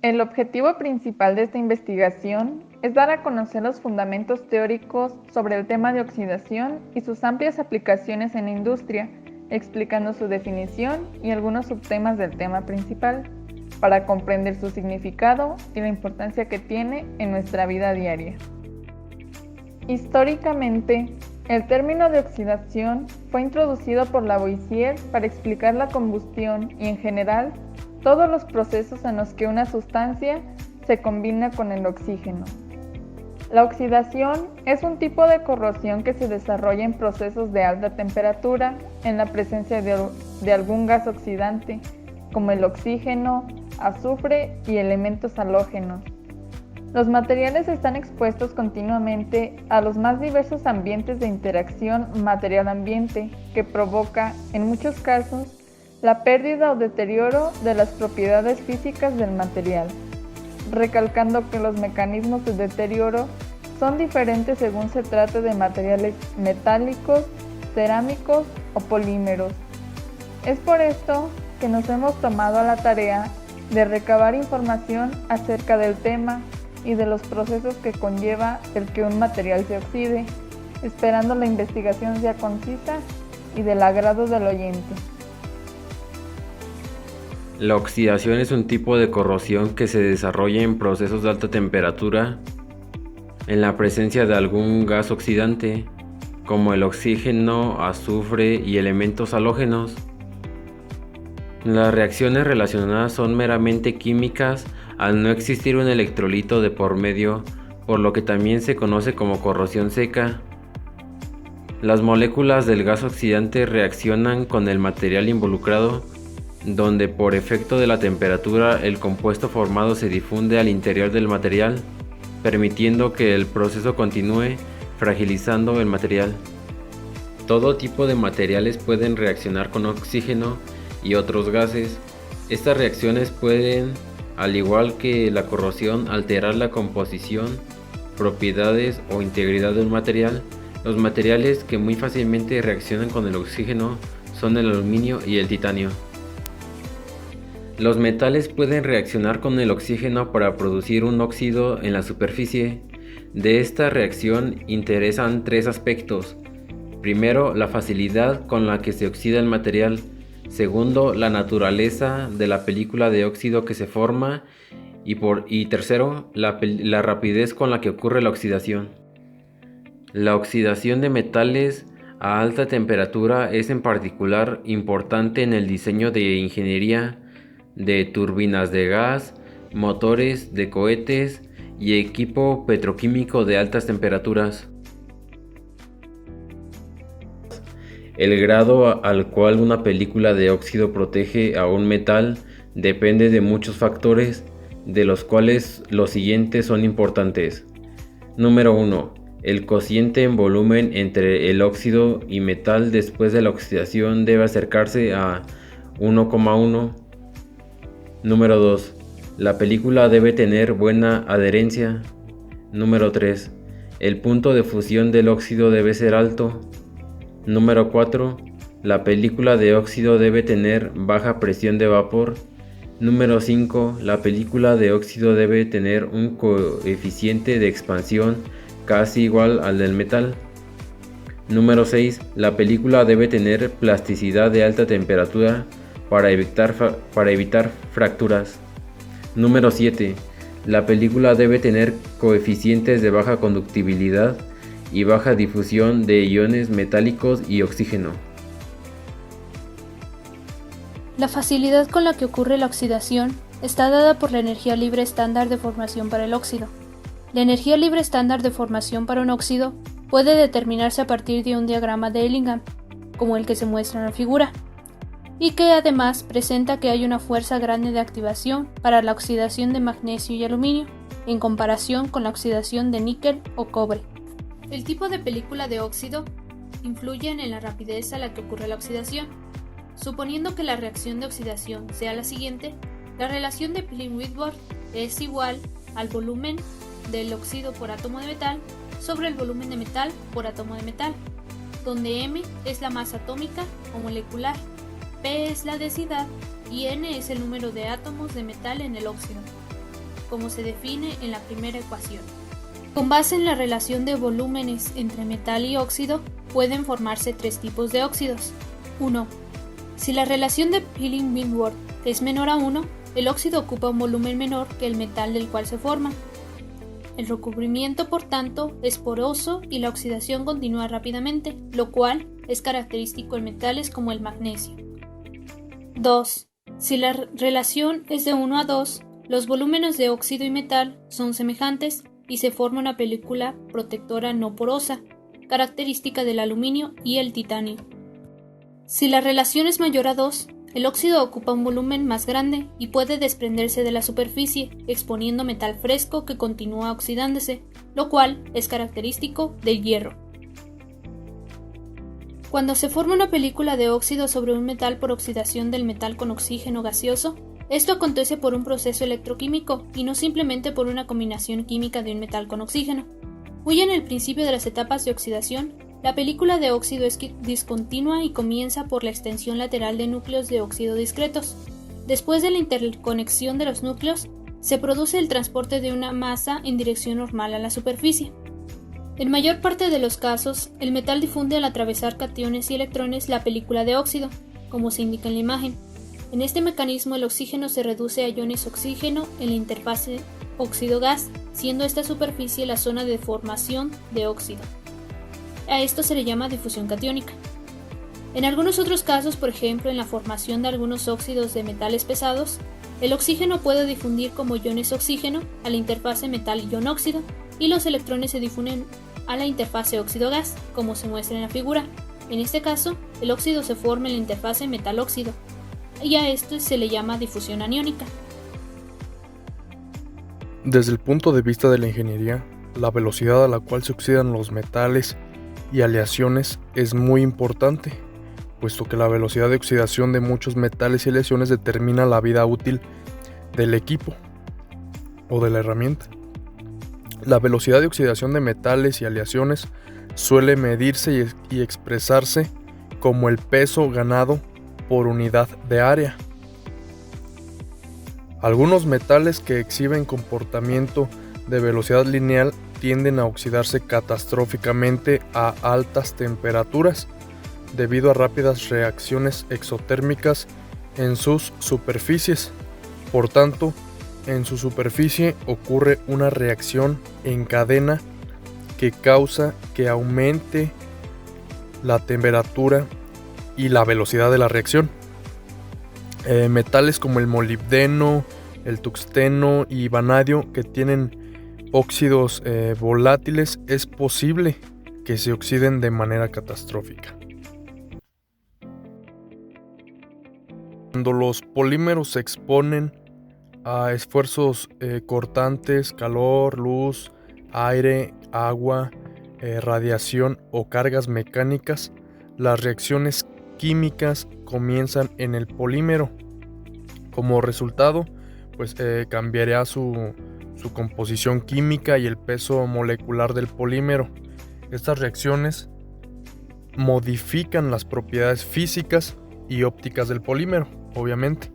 El objetivo principal de esta investigación es dar a conocer los fundamentos teóricos sobre el tema de oxidación y sus amplias aplicaciones en la industria, explicando su definición y algunos subtemas del tema principal, para comprender su significado y la importancia que tiene en nuestra vida diaria. Históricamente, el término de oxidación fue introducido por Lavoisier para explicar la combustión y, en general, todos los procesos en los que una sustancia se combina con el oxígeno. La oxidación es un tipo de corrosión que se desarrolla en procesos de alta temperatura en la presencia de algún gas oxidante, como el oxígeno, azufre y elementos halógenos. Los materiales están expuestos continuamente a los más diversos ambientes de interacción material-ambiente, que provoca, en muchos casos, la pérdida o deterioro de las propiedades físicas del material, recalcando que los mecanismos de deterioro son diferentes según se trate de materiales metálicos, cerámicos o polímeros. Es por esto que nos hemos tomado a la tarea de recabar información acerca del tema y de los procesos que conlleva el que un material se oxide, esperando la investigación sea concisa y del agrado del oyente. La oxidación es un tipo de corrosión que se desarrolla en procesos de alta temperatura en la presencia de algún gas oxidante, como el oxígeno, azufre y elementos halógenos. Las reacciones relacionadas son meramente químicas al no existir un electrolito de por medio, por lo que también se conoce como corrosión seca. Las moléculas del gas oxidante reaccionan con el material involucrado, donde por efecto de la temperatura el compuesto formado se difunde al interior del material, permitiendo que el proceso continúe fragilizando el material. Todo tipo de materiales pueden reaccionar con oxígeno y otros gases. Estas reacciones pueden, al igual que la corrosión, alterar la composición, propiedades o integridad de un material. Los materiales que muy fácilmente reaccionan con el oxígeno son el aluminio y el titanio. Los metales pueden reaccionar con el oxígeno para producir un óxido en la superficie. De esta reacción interesan tres aspectos. Primero, la facilidad con la que se oxida el material. Segundo, la naturaleza de la película de óxido que se forma. Y tercero, la rapidez con la que ocurre la oxidación. La oxidación de metales a alta temperatura es en particular importante en el diseño de ingeniería, de turbinas de gas, motores de cohetes y equipo petroquímico de altas temperaturas. El grado al cual una película de óxido protege a un metal depende de muchos factores, de los cuales los siguientes son importantes. Número 1. El cociente en volumen entre el óxido y metal después de la oxidación debe acercarse a 1,1. Número 2. La película debe tener buena adherencia. Número 3. El punto de fusión del óxido debe ser alto. Número 4. La película de óxido debe tener baja presión de vapor. Número 5. La película de óxido debe tener un coeficiente de expansión casi igual al del metal. Número 6. La película debe tener plasticidad de alta temperatura para evitar fracturas. Número 7. La película debe tener coeficientes de baja conductividad y baja difusión de iones metálicos y oxígeno. La facilidad con la que ocurre la oxidación está dada por la energía libre estándar de formación para el óxido. La energía libre estándar de formación para un óxido puede determinarse a partir de un diagrama de Ellingham, como el que se muestra en la figura, y que además presenta que hay una fuerza grande de activación para la oxidación de magnesio y aluminio, en comparación con la oxidación de níquel o cobre. El tipo de película de óxido influye en la rapidez a la que ocurre la oxidación. Suponiendo que la reacción de oxidación sea la siguiente, la relación de Pline-Whitworth es igual al volumen del óxido por átomo de metal sobre el volumen de metal por átomo de metal, donde m es la masa atómica o molecular, p es la densidad y n es el número de átomos de metal en el óxido. como se define en la primera ecuación. Con base en la relación de volúmenes entre metal y óxido, pueden formarse tres tipos de óxidos. 1. Si la relación de Pilling-Billingworth es menor a 1, el óxido ocupa un volumen menor que el metal del cual se forma. El recubrimiento, por tanto, es poroso y la oxidación continúa rápidamente, lo cual es característico en metales como el magnesio. 2. Si la relación es de 1 a 2, los volúmenes de óxido y metal son semejantes y se forma una película protectora no porosa, característica del aluminio y el titanio. Si la relación es mayor a 2, el óxido ocupa un volumen más grande y puede desprenderse de la superficie, exponiendo metal fresco que continúa oxidándose, lo cual es característico del hierro. Cuando se forma una película de óxido sobre un metal por oxidación del metal con oxígeno gaseoso, esto acontece por un proceso electroquímico y no simplemente por una combinación química de un metal con oxígeno. Muy en el principio de las etapas de oxidación, la película de óxido es discontinua y comienza por la extensión lateral de núcleos de óxido discretos. Después de la interconexión de los núcleos, se produce el transporte de una masa en dirección normal a la superficie. En mayor parte de los casos, el metal difunde al atravesar cationes y electrones la película de óxido, como se indica en la imagen. En este mecanismo el oxígeno se reduce a iones oxígeno en la interfase óxido-gas, siendo esta superficie la zona de formación de óxido. A esto se le llama difusión catiónica. En algunos otros casos, por ejemplo en la formación de algunos óxidos de metales pesados, el oxígeno puede difundir como iones oxígeno a la interfase metal-ion-óxido y los electrones se difunden a la interfase óxido-gas, como se muestra en la figura. En este caso, el óxido se forma en la interfase metal-óxido, y a esto se le llama difusión aniónica. Desde el punto de vista de la ingeniería, la velocidad a la cual se oxidan los metales y aleaciones es muy importante, puesto que la velocidad de oxidación de muchos metales y aleaciones determina la vida útil del equipo o de la herramienta. La velocidad de oxidación de metales y aleaciones suele medirse y expresarse como el peso ganado por unidad de área. Algunos metales que exhiben comportamiento de velocidad lineal tienden a oxidarse catastróficamente a altas temperaturas debido a rápidas reacciones exotérmicas en sus superficies. Por tanto, en su superficie ocurre una reacción en cadena que causa que aumente la temperatura y la velocidad de la reacción. Metales como el molibdeno, el tungsteno y vanadio que tienen óxidos volátiles es posible que se oxiden de manera catastrófica. Cuando los polímeros se exponen a esfuerzos cortantes, calor, luz, aire, agua, radiación o cargas mecánicas, las reacciones químicas comienzan en el polímero. Como resultado, cambiará su composición química y el peso molecular del polímero. Estas reacciones modifican las propiedades físicas y ópticas del polímero, obviamente.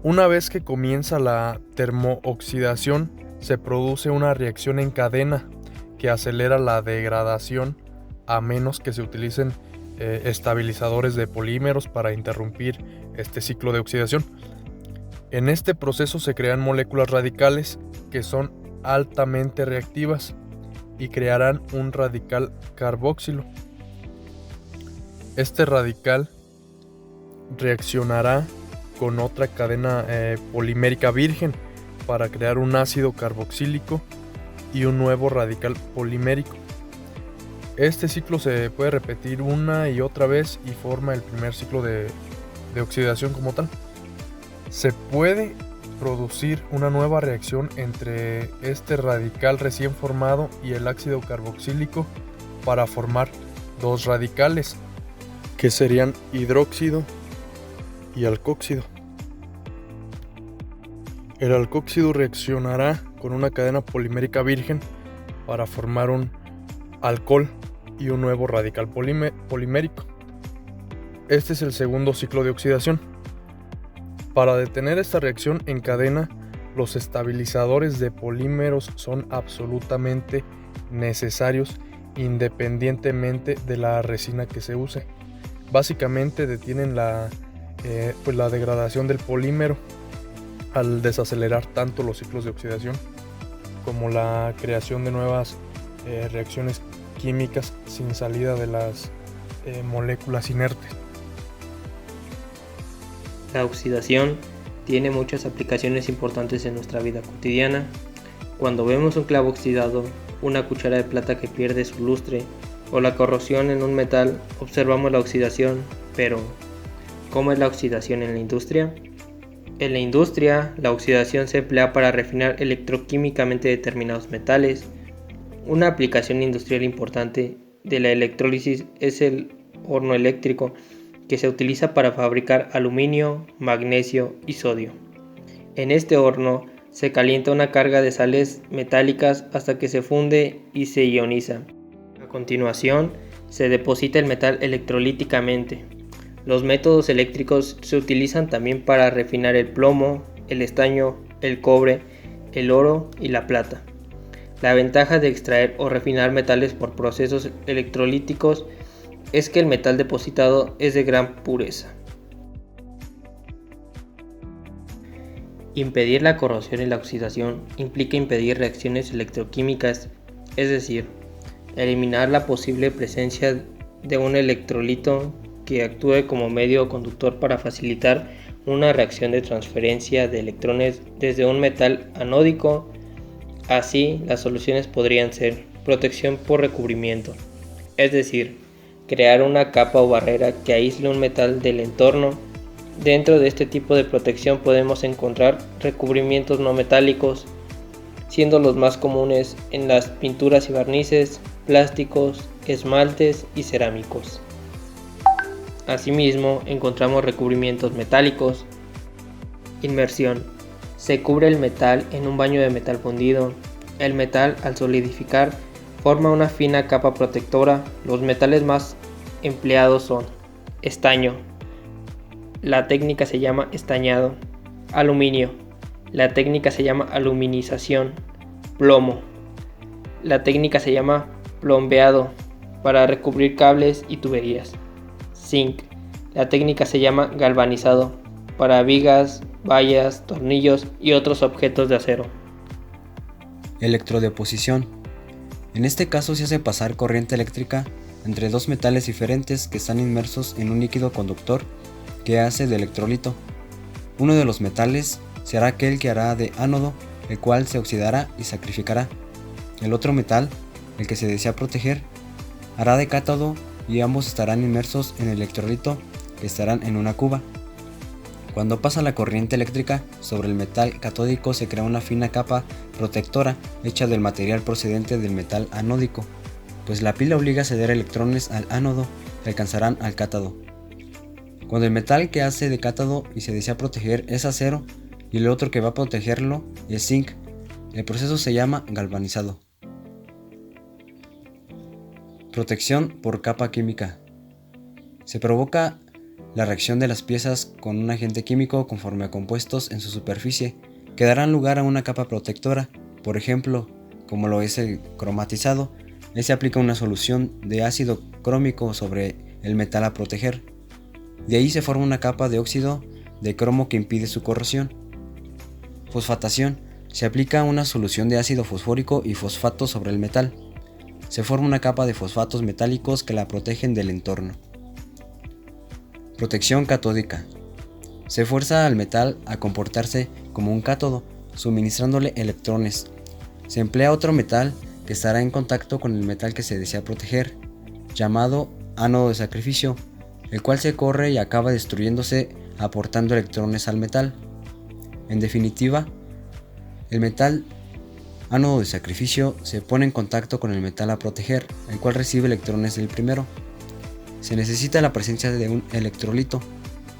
Una vez que comienza la termooxidación, se produce una reacción en cadena que acelera la degradación a menos que se utilicen estabilizadores de polímeros para interrumpir este ciclo de oxidación. En este proceso se crean moléculas radicales que son altamente reactivas y crearán un radical carboxilo. Este radical reaccionará con otra cadena polimérica virgen para crear un ácido carboxílico y un nuevo radical polimérico. Este ciclo se puede repetir una y otra vez y forma el primer ciclo de oxidación como tal. Se puede producir una nueva reacción entre este radical recién formado y el ácido carboxílico para formar dos radicales, que serían hidróxido y alcóxido. El alcóxido reaccionará con una cadena polimérica virgen para formar un alcohol y un nuevo radical polimérico. Este es el segundo ciclo de oxidación. Para detener esta reacción en cadena, los estabilizadores de polímeros son absolutamente necesarios independientemente de la resina que se use. Básicamente detienen la degradación del polímero al desacelerar tanto los ciclos de oxidación como la creación de nuevas reacciones químicas sin salida de las moléculas inertes. La oxidación tiene muchas aplicaciones importantes en nuestra vida cotidiana. Cuando vemos un clavo oxidado, una cuchara de plata que pierde su lustre o la corrosión en un metal, observamos la oxidación. Pero, ¿cómo es la oxidación en la industria? En la industria, la oxidación se emplea para refinar electroquímicamente determinados metales. Una aplicación industrial importante de la electrólisis es el horno eléctrico, que se utiliza para fabricar aluminio, magnesio y sodio. En este horno se calienta una carga de sales metálicas hasta que se funde y se ioniza. A continuación, se deposita el metal electrolíticamente. Los métodos eléctricos se utilizan también para refinar el plomo, el estaño, el cobre, el oro y la plata. La ventaja de extraer o refinar metales por procesos electrolíticos es que el metal depositado es de gran pureza. Impedir la corrosión y la oxidación implica impedir reacciones electroquímicas, es decir, eliminar la posible presencia de un electrolito que actúe como medio conductor para facilitar una reacción de transferencia de electrones desde un metal anódico. Así, las soluciones podrían ser protección por recubrimiento, es decir, crear una capa o barrera que aísle un metal del entorno. Dentro de este tipo de protección podemos encontrar recubrimientos no metálicos, siendo los más comunes en las pinturas y barnices, plásticos, esmaltes y cerámicos. Asimismo, encontramos recubrimientos metálicos. Inmersión. Se cubre el metal en un baño de metal fundido. El metal, al solidificar, forma una fina capa protectora. Los metales más empleados son estaño. La técnica se llama estañado. Aluminio. La técnica se llama aluminización. Plomo. La técnica se llama plombeado para recubrir cables y tuberías. Zinc. La técnica se llama galvanizado para vigas, vallas, tornillos y otros objetos de acero. Electrodeposición. En este caso se hace pasar corriente eléctrica entre dos metales diferentes que están inmersos en un líquido conductor que hace de electrolito. Uno de los metales será aquel que hará de ánodo, el cual se oxidará y sacrificará. El otro metal, el que se desea proteger, hará de cátodo y ambos estarán inmersos en el electrolito que estarán en una cuba. Cuando pasa la corriente eléctrica sobre el metal catódico se crea una fina capa protectora hecha del material procedente del metal anódico, pues la pila obliga a ceder electrones al ánodo que alcanzarán al cátodo. Cuando el metal que hace de cátodo y se desea proteger es acero y el otro que va a protegerlo es zinc, el proceso se llama galvanizado. Protección por capa química. Se provoca la reacción de las piezas con un agente químico conforme a compuestos en su superficie que darán lugar a una capa protectora. Por ejemplo, como lo es el cromatizado, se aplica una solución de ácido crómico sobre el metal a proteger. De ahí se forma una capa de óxido de cromo que impide su corrosión. Fosfatación. Se aplica una solución de ácido fosfórico y fosfato sobre el metal. Se forma una capa de fosfatos metálicos que la protegen del entorno. Protección catódica. Se fuerza al metal a comportarse como un cátodo, suministrándole electrones. Se emplea otro metal que estará en contacto con el metal que se desea proteger, llamado ánodo de sacrificio, el cual se corre y acaba destruyéndose aportando electrones al metal. En definitiva, el metal ánodo de sacrificio se pone en contacto con el metal a proteger, el cual recibe electrones del primero. Se necesita la presencia de un electrolito.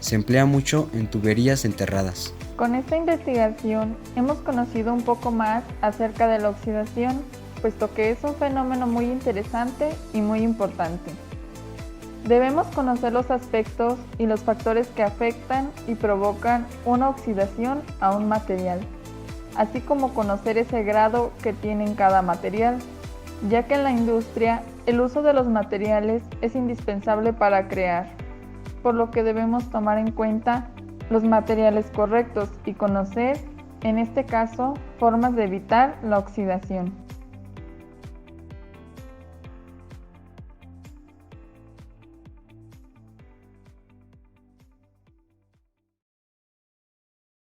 Se emplea mucho en tuberías enterradas. Con esta investigación hemos conocido un poco más acerca de la oxidación, puesto que es un fenómeno muy interesante y muy importante. Debemos conocer los aspectos y los factores que afectan y provocan una oxidación a un material. así como conocer ese grado que tiene en cada material, ya que en la industria el uso de los materiales es indispensable para crear, por lo que debemos tomar en cuenta los materiales correctos y conocer, en este caso, formas de evitar la oxidación.